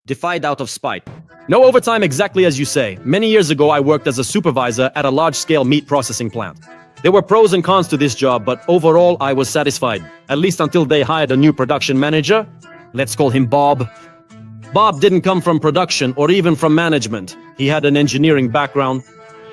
Defied out of spite. No overtime, exactly as you say. Many years ago, I worked as a supervisor at a large-scale meat processing plant. There were pros and cons to this job, but overall, I was satisfied. At least until they hired a new production manager. Let's call him Bob. Bob didn't come from production or even from management. He had an engineering background.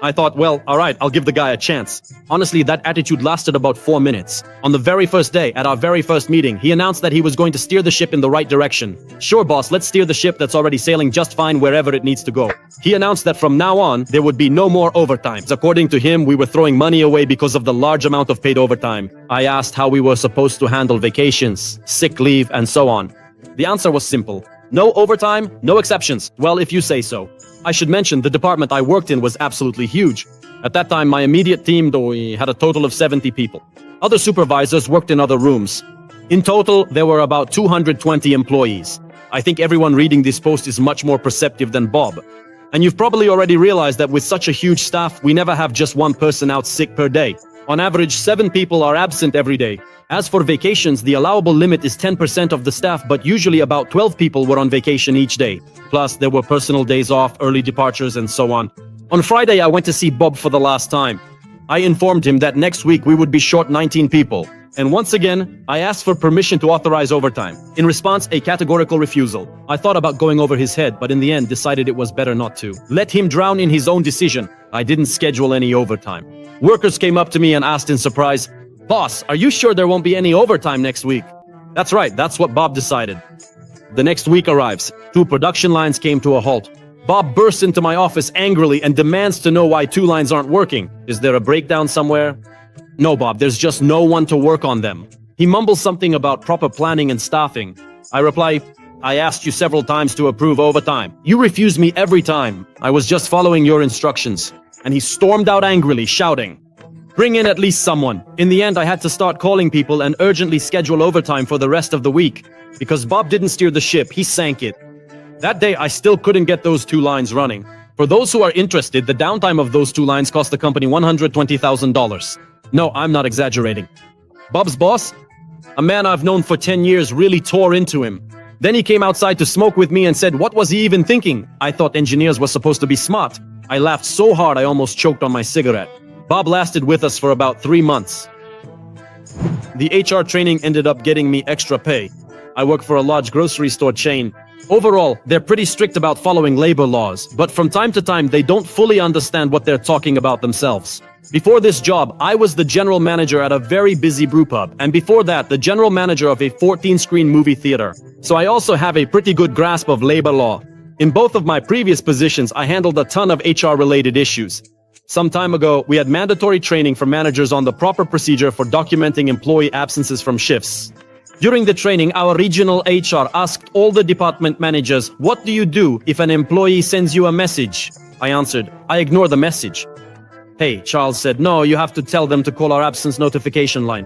I thought, well, alright, I'll give the guy a chance. Honestly, that attitude lasted about 4 minutes. On the very first day, at our very first meeting, he announced that he was going to steer the ship in the right direction. Sure, boss, let's steer the ship that's already sailing just fine wherever it needs to go. He announced that from now on, there would be no more overtime. According to him, we were throwing money away because of the large amount of paid overtime. I asked how we were supposed to handle vacations, sick leave, and so on. The answer was simple. No overtime, no exceptions. Well, if you say so. I should mention the department I worked in was absolutely huge. At that time, my immediate team, we had a total of 70 people. Other supervisors worked in other rooms. In total, there were about 220 employees. I think everyone reading this post is much more perceptive than Bob. And you've probably already realized that with such a huge staff, we never have just one person out sick per day. On average, 7 people are absent every day. As for vacations, the allowable limit is 10% of the staff, but usually about 12 people were on vacation each day. Plus, there were personal days off, early departures, and so on. On Friday, I went to see Bob for the last time. I informed him that next week we would be short 19 people. And once again, I asked for permission to authorize overtime. In response, a categorical refusal. I thought about going over his head, but in the end decided it was better not to. Let him drown in his own decision. I didn't schedule any overtime. Workers came up to me and asked in surprise, "Boss, are you sure there won't be any overtime next week?" That's right, that's what Bob decided. The next week arrives. 2 production lines came to a halt. Bob bursts into my office angrily and demands to know why 2 lines aren't working. Is there a breakdown somewhere? No, Bob, there's just no one to work on them. He mumbles something about proper planning and staffing. I reply, I asked you several times to approve overtime. You refuse me every time. I was just following your instructions. And he stormed out angrily, shouting, "Bring in at least someone." In the end, I had to start calling people and urgently schedule overtime for the rest of the week. Because Bob didn't steer the ship, he sank it. That day, I still couldn't get those 2 lines running. For those who are interested, the downtime of those 2 lines cost the company $120,000. No, I'm not exaggerating. Bob's boss, a man I've known for 10 years, really tore into him. Then he came outside to smoke with me and said, what was he even thinking? I thought engineers were supposed to be smart. I laughed so hard I almost choked on my cigarette. Bob lasted with us for about 3 months. The HR training ended up getting me extra pay. I work for a large grocery store chain. Overall, they're pretty strict about following labor laws, but from time to time they don't fully understand what they're talking about themselves. Before this job, I was the general manager at a very busy brewpub, and before that, the general manager of a 14-screen movie theater. So I also have a pretty good grasp of labor law. In both of my previous positions, I handled a ton of HR-related issues. Some time ago, we had mandatory training for managers on the proper procedure for documenting employee absences from shifts. During the training, our regional HR asked all the department managers, "What do you do if an employee sends you a message?" I answered, "I ignore the message." "Hey," Charles said, "no, you have to tell them to call our absence notification line.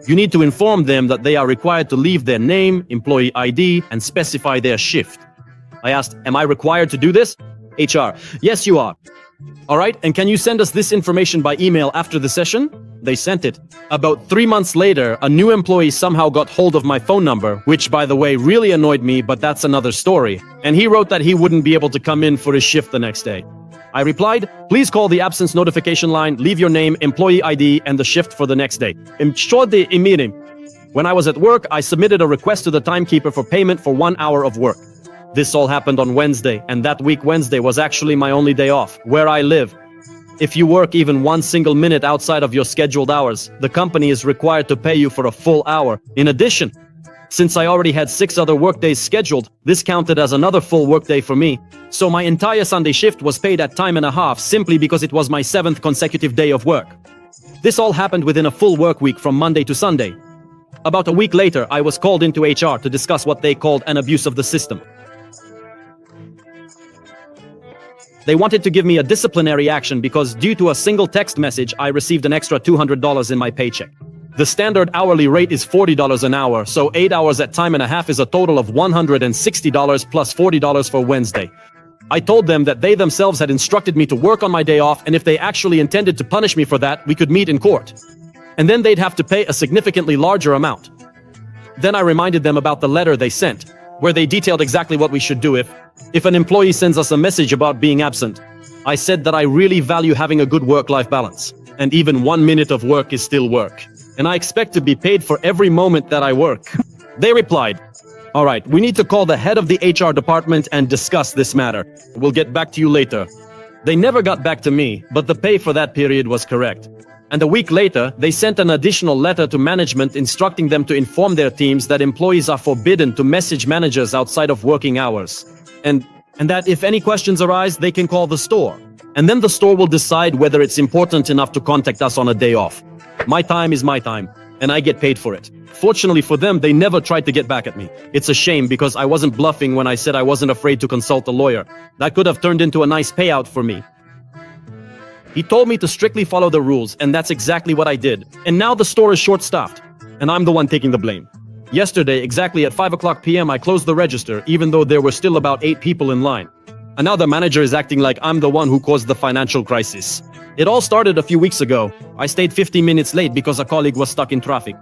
You need to inform them that they are required to leave their name, employee ID, and specify their shift." I asked, "Am I required to do this?" HR, "Yes, you are." "All right, and can you send us this information by email after the session?" They sent it. About 3 months later, a new employee somehow got hold of my phone number, which, by the way, really annoyed me, but that's another story. And he wrote that he wouldn't be able to come in for his shift the next day. I replied, "Please call the absence notification line, leave your name, employee ID, and the shift for the next day." When I was at work, I submitted a request to the timekeeper for payment for 1 hour of work. This all happened on Wednesday, and that week Wednesday was actually my only day off, where I live. If you work even 1 single minute outside of your scheduled hours, the company is required to pay you for a full hour. In addition, since I already had 6 other workdays scheduled, this counted as another full workday for me. So my entire Sunday shift was paid at time and a half simply because it was my 7th consecutive day of work. This all happened within a full work week from Monday to Sunday. About a week later, I was called into HR to discuss what they called an abuse of the system. They wanted to give me a disciplinary action because due to a single text message, I received an extra $200 in my paycheck. The standard hourly rate is $40 an hour, so 8 hours at time and a half is a total of $160 plus $40 for Wednesday. I told them that they themselves had instructed me to work on my day off, and if they actually intended to punish me for that, we could meet in court. And then they'd have to pay a significantly larger amount. Then I reminded them about the letter they sent. where they detailed exactly what we should do if an employee sends us a message about being absent. I said that I really value having a good work-life balance, and even 1 minute of work is still work, and I expect to be paid for every moment that I work. They replied, "All right, we need to call the head of the HR department and discuss this matter. We'll get back to you later." They never got back to me, but the pay for that period was correct. And a week later, they sent an additional letter to management instructing them to inform their teams that employees are forbidden to message managers outside of working hours. And that if any questions arise, they can call the store. And then the store will decide whether it's important enough to contact us on a day off. My time is my time, and I get paid for it. Fortunately for them, they never tried to get back at me. It's a shame because I wasn't bluffing when I said I wasn't afraid to consult a lawyer. That could have turned into a nice payout for me. He told me to strictly follow the rules, and that's exactly what I did. And now the store is short-staffed, and I'm the one taking the blame. Yesterday, exactly at 5 p.m, I closed the register, even though there were still about 8 people in line. And now the manager is acting like I'm the one who caused the financial crisis. It all started a few weeks ago. I stayed 15 minutes late because a colleague was stuck in traffic.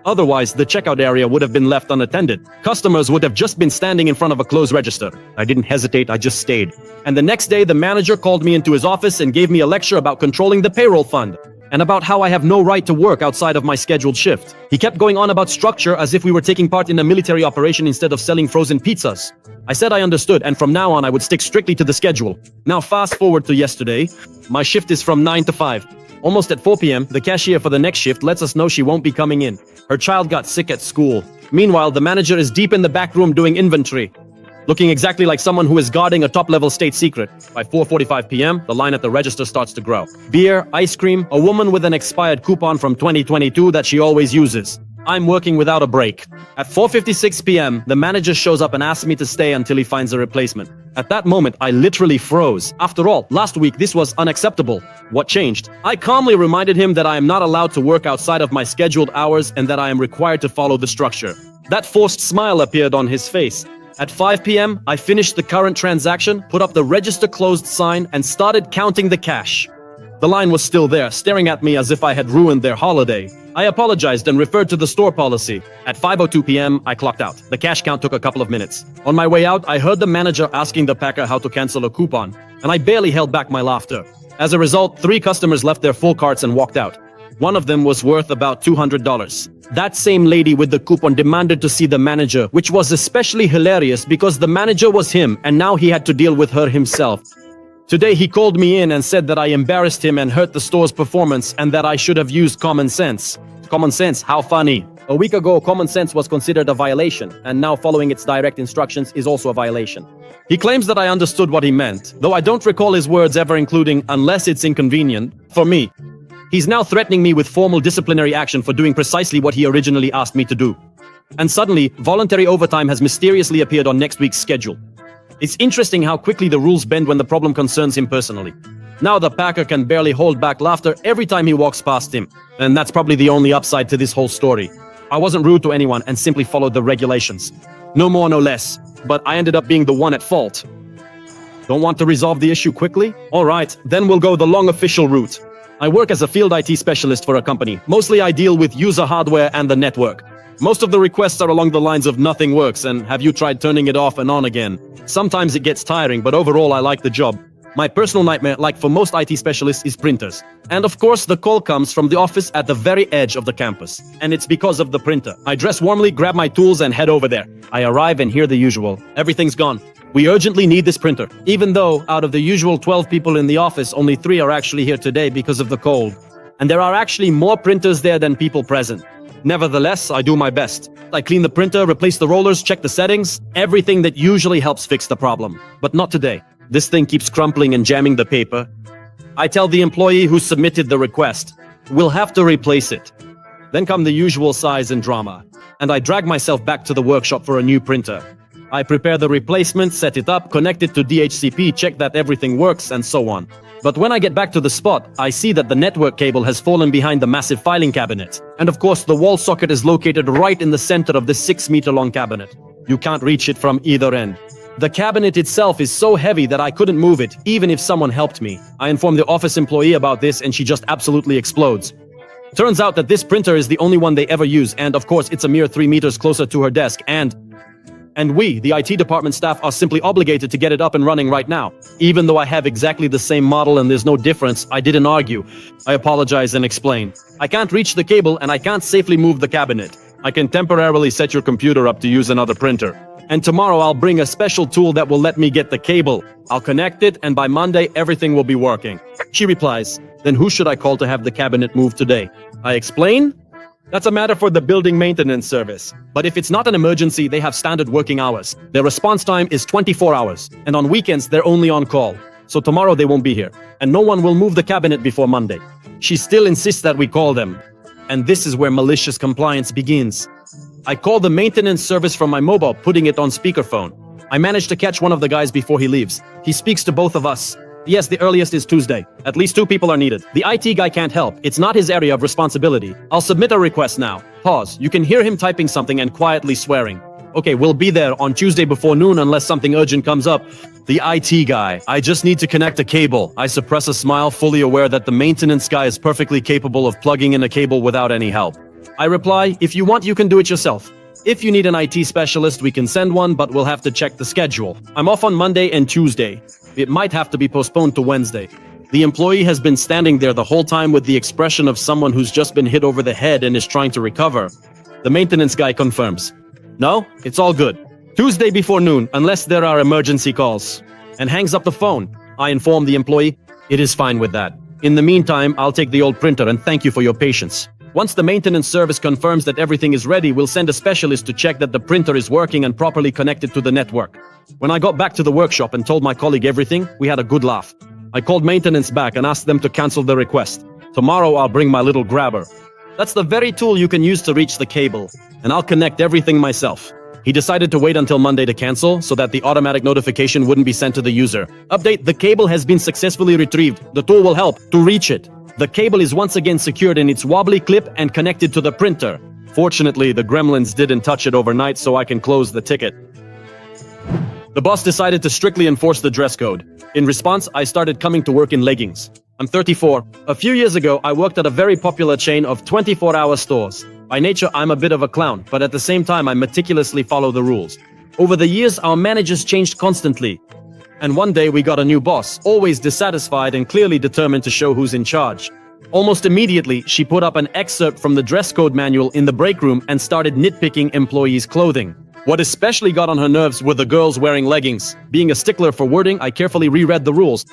Otherwise, the checkout area would have been left unattended. Customers would have just been standing in front of a closed register. I didn't hesitate, I just stayed. And the next day, the manager called me into his office and gave me a lecture about controlling the payroll fund, and about how I have no right to work outside of my scheduled shift. He kept going on about structure as if we were taking part in a military operation instead of selling frozen pizzas. I said I understood, and from now on I would stick strictly to the schedule. Now fast forward to yesterday. My shift is from 9 to 5. Almost at 4 p.m, the cashier for the next shift lets us know she won't be coming in. Her child got sick at school. Meanwhile, the manager is deep in the back room doing inventory, looking exactly like someone who is guarding a top-level state secret. By 4:45 p.m, the line at the register starts to grow. Beer, ice cream, a woman with an expired coupon from 2022 that she always uses. I'm working without a break. At 4:56 p.m, the manager shows up and asks me to stay until he finds a replacement. At that moment, I literally froze. After all, last week this was unacceptable. What changed? I calmly reminded him that I am not allowed to work outside of my scheduled hours and that I am required to follow the structure. That forced smile appeared on his face. At 5 p.m, I finished the current transaction, put up the register closed sign, and started counting the cash. The line was still there, staring at me as if I had ruined their holiday. I apologized and referred to the store policy. At 5:02 p.m, I clocked out. The cash count took a couple of minutes. On my way out, I heard the manager asking the packer how to cancel a coupon, and I barely held back my laughter. As a result, 3 customers left their full carts and walked out. One of them was worth about $200. That same lady with the coupon demanded to see the manager, which was especially hilarious because the manager was him, and now he had to deal with her himself. Today he called me in and said that I embarrassed him and hurt the store's performance and that I should have used common sense. Common sense, how funny. A week ago, common sense was considered a violation, and now following its direct instructions is also a violation. He claims that I understood what he meant, though I don't recall his words ever including "unless it's inconvenient" for me. He's now threatening me with formal disciplinary action for doing precisely what he originally asked me to do. And suddenly, voluntary overtime has mysteriously appeared on next week's schedule. It's interesting how quickly the rules bend when the problem concerns him personally. Now the packer can barely hold back laughter every time he walks past him. And that's probably the only upside to this whole story. I wasn't rude to anyone and simply followed the regulations. No more, no less. But I ended up being the one at fault. Don't want to resolve the issue quickly? Alright, then we'll go the long official route. I work as a field IT specialist for a company. Mostly I deal with user hardware and the network. Most of the requests are along the lines of "nothing works" and "have you tried turning it off and on again?" Sometimes it gets tiring, but overall I like the job. My personal nightmare, like for most IT specialists, is printers. And of course, the call comes from the office at the very edge of the campus. And it's because of the printer. I dress warmly, grab my tools, and head over there. I arrive and hear the usual. Everything's gone. We urgently need this printer. Even though, out of the usual 12 people in the office, only 3 are actually here today because of the cold. And there are actually more printers there than people present. Nevertheless, I do my best. I clean the printer, replace the rollers, check the settings, everything that usually helps fix the problem. But not today. This thing keeps crumpling and jamming the paper. I tell the employee who submitted the request, "We'll have to replace it." Then come the usual sighs and drama, and I drag myself back to the workshop for a new printer. I prepare the replacement, set it up, connect it to DHCP, check that everything works, and so on. But when I get back to the spot, I see that the network cable has fallen behind the massive filing cabinet. And of course, the wall socket is located right in the center of this 6-meter-long cabinet. You can't reach it from either end. The cabinet itself is so heavy that I couldn't move it, even if someone helped me. I inform the office employee about this and she just absolutely explodes. Turns out that this printer is the only one they ever use, and of course it's a mere 3 meters closer to her desk, and And we, the IT department staff, are simply obligated to get it up and running right now. Even though I have exactly the same model and there's no difference, I didn't argue. I apologize and explain. I can't reach the cable and I can't safely move the cabinet. I can temporarily set your computer up to use another printer. And tomorrow I'll bring a special tool that will let me get the cable. I'll connect it and by Monday everything will be working. She replies, then who should I call to have the cabinet moved today? I explain? That's a matter for the building maintenance service. But if it's not an emergency, they have standard working hours. Their response time is 24 hours. And on weekends, they're only on call. So tomorrow they won't be here. And no one will move the cabinet before Monday. She still insists that we call them. And this is where malicious compliance begins. I call the maintenance service from my mobile, putting it on speakerphone. I manage to catch one of the guys before he leaves. He speaks to both of us. Yes, the earliest is Tuesday. At least 2 people are needed. The IT guy can't help. It's not his area of responsibility. I'll submit a request now. Pause. You can hear him typing something and quietly swearing. Okay, we'll be there on Tuesday before noon unless something urgent comes up. The IT guy. I just need to connect a cable. I suppress a smile, fully aware that the maintenance guy is perfectly capable of plugging in a cable without any help. I reply, if you want, you can do it yourself. If you need an IT specialist, we can send one, but we'll have to check the schedule. I'm off on Monday and Tuesday. It might have to be postponed to Wednesday. The employee has been standing there the whole time with the expression of someone who's just been hit over the head and is trying to recover. The maintenance guy confirms. No, it's all good. Tuesday before noon, unless there are emergency calls. And hangs up the phone. I inform the employee, it is fine with that. In the meantime, I'll take the old printer and thank you for your patience. Once the maintenance service confirms that everything is ready, we'll send a specialist to check that the printer is working and properly connected to the network. When I got back to the workshop and told my colleague everything, we had a good laugh. I called maintenance back and asked them to cancel the request. Tomorrow I'll bring my little grabber. That's the very tool you can use to reach the cable, and I'll connect everything myself. He decided to wait until Monday to cancel so that the automatic notification wouldn't be sent to the user. Update, the cable has been successfully retrieved. The tool will help to reach it. The cable is once again secured in its wobbly clip and connected to the printer. Fortunately, the gremlins didn't touch it overnight, so I can close the ticket. The boss decided to strictly enforce the dress code. In response, I started coming to work in leggings. I'm 34. A few years ago, I worked at a very popular chain of 24-hour stores. By nature, I'm a bit of a clown, but at the same time, I meticulously follow the rules. Over the years, our managers changed constantly. And one day, we got a new boss, always dissatisfied and clearly determined to show who's in charge. Almost immediately, she put up an excerpt from the dress code manual in the break room and started nitpicking employees' clothing. What especially got on her nerves were the girls wearing leggings. Being a stickler for wording, I carefully reread the rules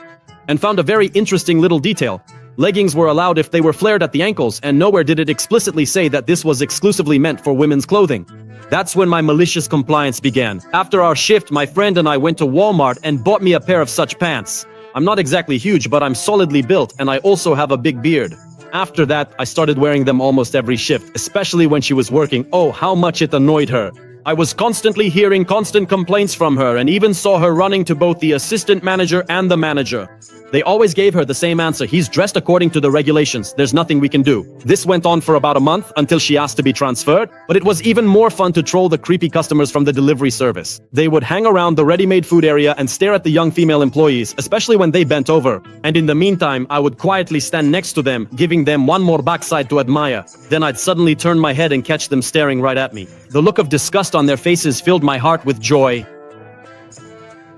and found a very interesting little detail. Leggings were allowed if they were flared at the ankles, and nowhere did it explicitly say that this was exclusively meant for women's clothing. That's when my malicious compliance began. After our shift, my friend and I went to Walmart and bought me a pair of such pants. I'm not exactly huge, but I'm solidly built, and I also have a big beard. After that, I started wearing them almost every shift, especially when she was working. Oh, how much it annoyed her. I was constantly hearing constant complaints from her and even saw her running to both the assistant manager and the manager. They always gave her the same answer. He's dressed according to the regulations. There's nothing we can do. This went on for about a month until she asked to be transferred, but it was even more fun to troll the creepy customers from the delivery service. They would hang around the ready-made food area and stare at the young female employees, especially when they bent over. And in the meantime, I would quietly stand next to them, giving them one more backside to admire. Then I'd suddenly turn my head and catch them staring right at me. The look of disgust on their faces filled my heart with joy.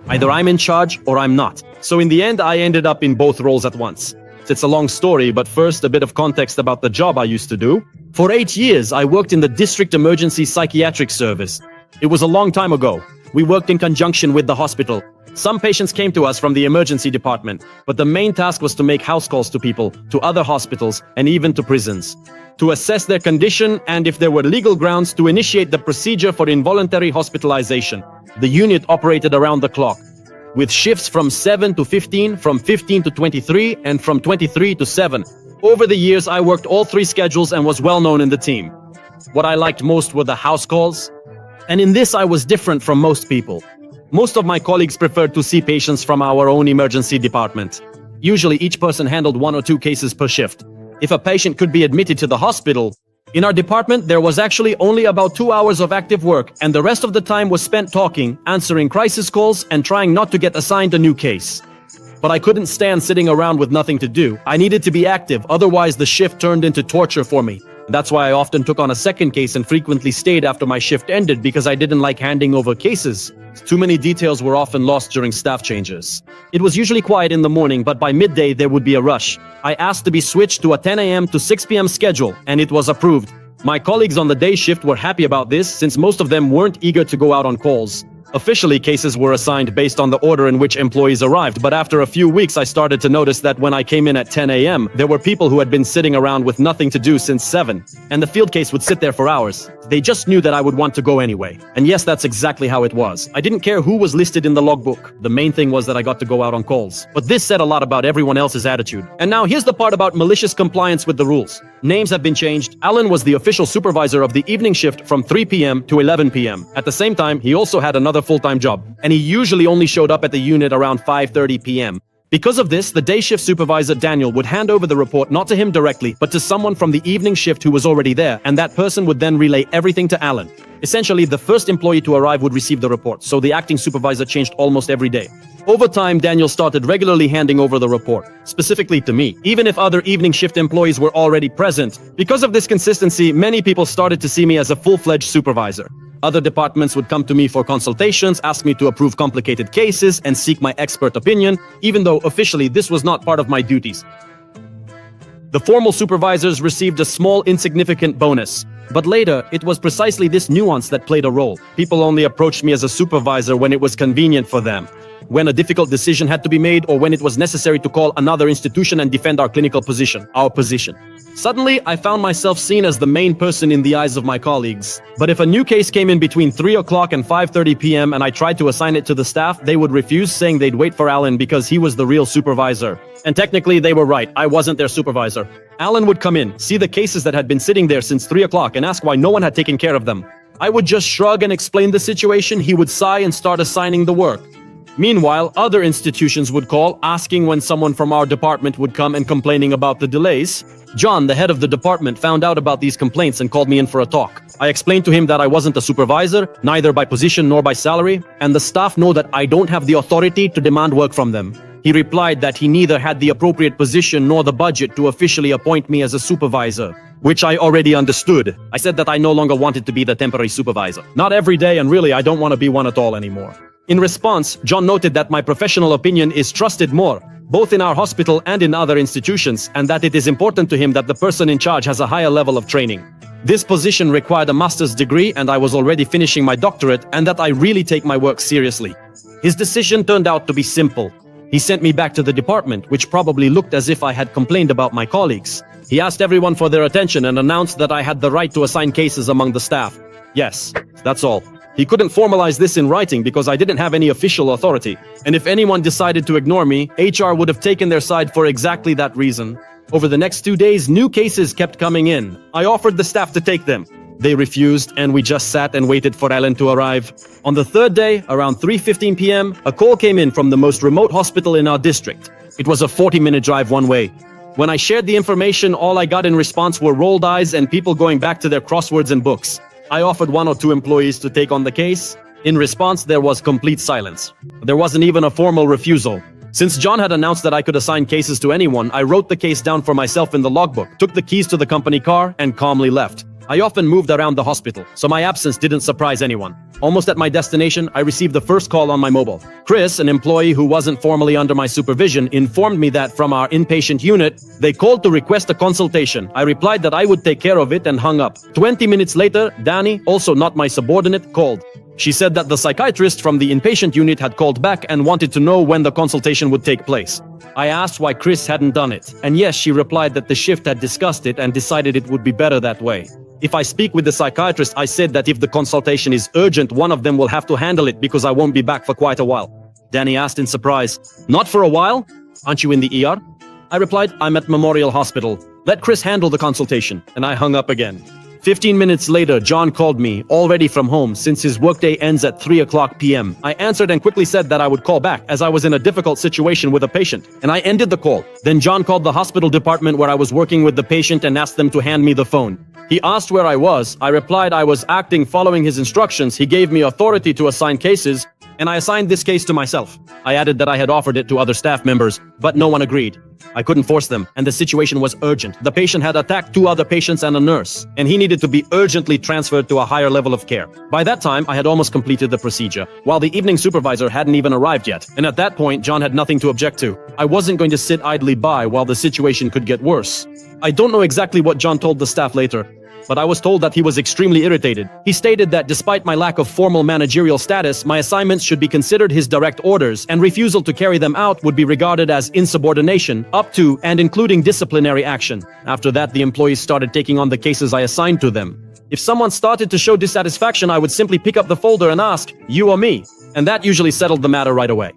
Either I'm in charge or I'm not. So in the end, I ended up in both roles at once. It's a long story, but first a bit of context about the job I used to do. For 8 years, I worked in the district emergency psychiatric service. It was a long time ago. We worked in conjunction with the hospital. Some patients came to us from the emergency department, but the main task was to make house calls to people, to other hospitals, and even to prisons, to assess their condition and, if there were legal grounds, to initiate the procedure for involuntary hospitalization. The unit operated around the clock, with shifts from 7 to 15, from 15 to 23, and from 23 to 7. Over the years, I worked all 3 schedules and was well known in the team. What I liked most were the house calls, and in this I was different from most people. Most of my colleagues preferred to see patients from our own emergency department. Usually each person handled 1 or 2 cases per shift. If a patient could be admitted to the hospital, in our department there was actually only about 2 hours of active work, and the rest of the time was spent talking, answering crisis calls, and trying not to get assigned a new case. But I couldn't stand sitting around with nothing to do. I needed to be active, otherwise the shift turned into torture for me. That's why I often took on a second case and frequently stayed after my shift ended because I didn't like handing over cases. Too many details were often lost during staff changes. It was usually quiet in the morning, but by midday there would be a rush. I asked to be switched to a 10 a.m. to 6 p.m. schedule, and it was approved. My colleagues on the day shift were happy about this since most of them weren't eager to go out on calls. Officially, cases were assigned based on the order in which employees arrived, but after a few weeks I started to notice that when I came in at 10 a.m., there were people who had been sitting around with nothing to do since 7, and the field case would sit there for hours. They just knew that I would want to go anyway. And yes, that's exactly how it was. I didn't care who was listed in the logbook. The main thing was that I got to go out on calls. But this said a lot about everyone else's attitude. And now here's the part about malicious compliance with the rules. Names have been changed. Alan was the official supervisor of the evening shift from 3 p.m. to 11 p.m. At the same time, he also had another full-time job, and he usually only showed up at the unit around 5:30 p.m. Because of this, the day shift supervisor, Daniel, would hand over the report not to him directly, but to someone from the evening shift who was already there, and that person would then relay everything to Alan. Essentially, the first employee to arrive would receive the report, so the acting supervisor changed almost every day. Over time, Daniel started regularly handing over the report, specifically to me, even if other evening shift employees were already present. Because of this consistency, many people started to see me as a full-fledged supervisor. Other departments would come to me for consultations, ask me to approve complicated cases, and seek my expert opinion, even though officially this was not part of my duties. The formal supervisors received a small, insignificant bonus. But later, it was precisely this nuance that played a role. People only approached me as a supervisor when it was convenient for them, when a difficult decision had to be made, or when it was necessary to call another institution and defend our clinical position, our position. Suddenly, I found myself seen as the main person in the eyes of my colleagues. But if a new case came in between 3 o'clock and 5:30 p.m. and I tried to assign it to the staff, they would refuse, saying they'd wait for Alan because he was the real supervisor. And technically, they were right. I wasn't their supervisor. Alan would come in, see the cases that had been sitting there since 3 o'clock, and ask why no one had taken care of them. I would just shrug and explain the situation. He would sigh and start assigning the work. Meanwhile, other institutions would call, asking when someone from our department would come and complaining about the delays. John, the head of the department, found out about these complaints and called me in for a talk. I explained to him that I wasn't a supervisor, neither by position nor by salary, and the staff know that I don't have the authority to demand work from them. He replied that he neither had the appropriate position nor the budget to officially appoint me as a supervisor, which I already understood. I said that I no longer wanted to be the temporary supervisor. Not every day, and really I don't want to be one at all anymore. In response, John noted that my professional opinion is trusted more, both in our hospital and in other institutions, and that it is important to him that the person in charge has a higher level of training. This position required a master's degree, and I was already finishing my doctorate, and that I really take my work seriously. His decision turned out to be simple. He sent me back to the department, which probably looked as if I had complained about my colleagues. He asked everyone for their attention and announced that I had the right to assign cases among the staff. Yes, that's all. He couldn't formalize this in writing because I didn't have any official authority. And if anyone decided to ignore me, HR would have taken their side for exactly that reason. Over the next 2 days, new cases kept coming in. I offered the staff to take them. They refused, and we just sat and waited for Alan to arrive. On the third day, around 3:15 p.m., a call came in from the most remote hospital in our district. It was a 40-minute drive one way. When I shared the information, all I got in response were rolled eyes and people going back to their crosswords and books. I offered 1 or 2 employees to take on the case. In response, there was complete silence. There wasn't even a formal refusal. Since John had announced that I could assign cases to anyone, I wrote the case down for myself in the logbook, took the keys to the company car, and calmly left. I often moved around the hospital, so my absence didn't surprise anyone. Almost at my destination, I received the first call on my mobile. Chris, an employee who wasn't formally under my supervision, informed me that from our inpatient unit, they called to request a consultation. I replied that I would take care of it and hung up. 20 minutes later, Danny, also not my subordinate, called. She said that the psychiatrist from the inpatient unit had called back and wanted to know when the consultation would take place. I asked why Chris hadn't done it, and yes, she replied that the shift had discussed it and decided it would be better that way. If I speak with the psychiatrist, I said that if the consultation is urgent, one of them will have to handle it because I won't be back for quite a while. Danny asked in surprise, "Not for a while? Aren't you in the ER?" I replied, "I'm at Memorial Hospital. Let Chris handle the consultation," and I hung up again. 15 minutes later, John called me, already from home, since his workday ends at 3 o'clock p.m. I answered and quickly said that I would call back, as I was in a difficult situation with a patient, and I ended the call. Then John called the hospital department where I was working with the patient and asked them to hand me the phone. He asked where I was. I replied I was acting following his instructions. He gave me authority to assign cases, and I assigned this case to myself. I added that I had offered it to other staff members, but no one agreed. I couldn't force them, and the situation was urgent. The patient had attacked 2 other patients and a nurse, and he needed to be urgently transferred to a higher level of care. By that time, I had almost completed the procedure, while the evening supervisor hadn't even arrived yet. And at that point, John had nothing to object to. I wasn't going to sit idly by while the situation could get worse. I don't know exactly what John told the staff later, but I was told that he was extremely irritated. He stated that despite my lack of formal managerial status, my assignments should be considered his direct orders, and refusal to carry them out would be regarded as insubordination, up to and including disciplinary action. After that, the employees started taking on the cases I assigned to them. If someone started to show dissatisfaction, I would simply pick up the folder and ask, "You or me?" And that usually settled the matter right away.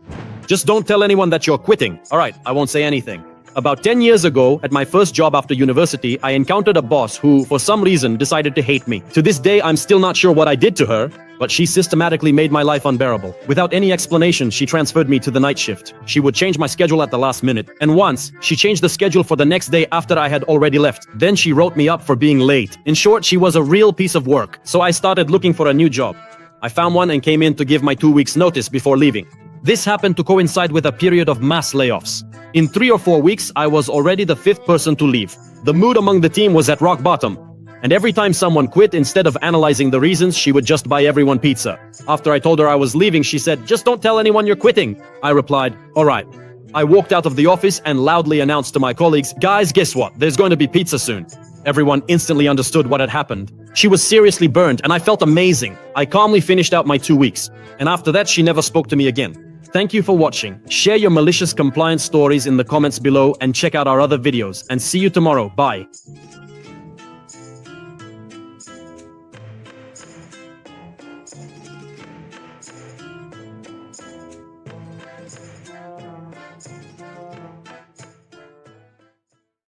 Just don't tell anyone that you're quitting. Alright, I won't say anything. About 10 years ago, at my first job after university, I encountered a boss who, for some reason, decided to hate me. To this day, I'm still not sure what I did to her, but she systematically made my life unbearable. Without any explanation, she transferred me to the night shift. She would change my schedule at the last minute, and once, she changed the schedule for the next day after I had already left. Then she wrote me up for being late. In short, she was a real piece of work, so I started looking for a new job. I found one and came in to give my 2 weeks notice before leaving. This happened to coincide with a period of mass layoffs. In 3 or 4 weeks, I was already the 5th person to leave. The mood among the team was at rock bottom, and every time someone quit, instead of analyzing the reasons, she would just buy everyone pizza. After I told her I was leaving, she said, "Just don't tell anyone you're quitting." I replied, "Alright." I walked out of the office and loudly announced to my colleagues, "Guys, guess what? There's going to be pizza soon." Everyone instantly understood what had happened. She was seriously burned, and I felt amazing. I calmly finished out my 2 weeks, and after that, she never spoke to me again. Thank you for watching. Share your malicious compliance stories in the comments below and check out our other videos. And see you tomorrow. Bye.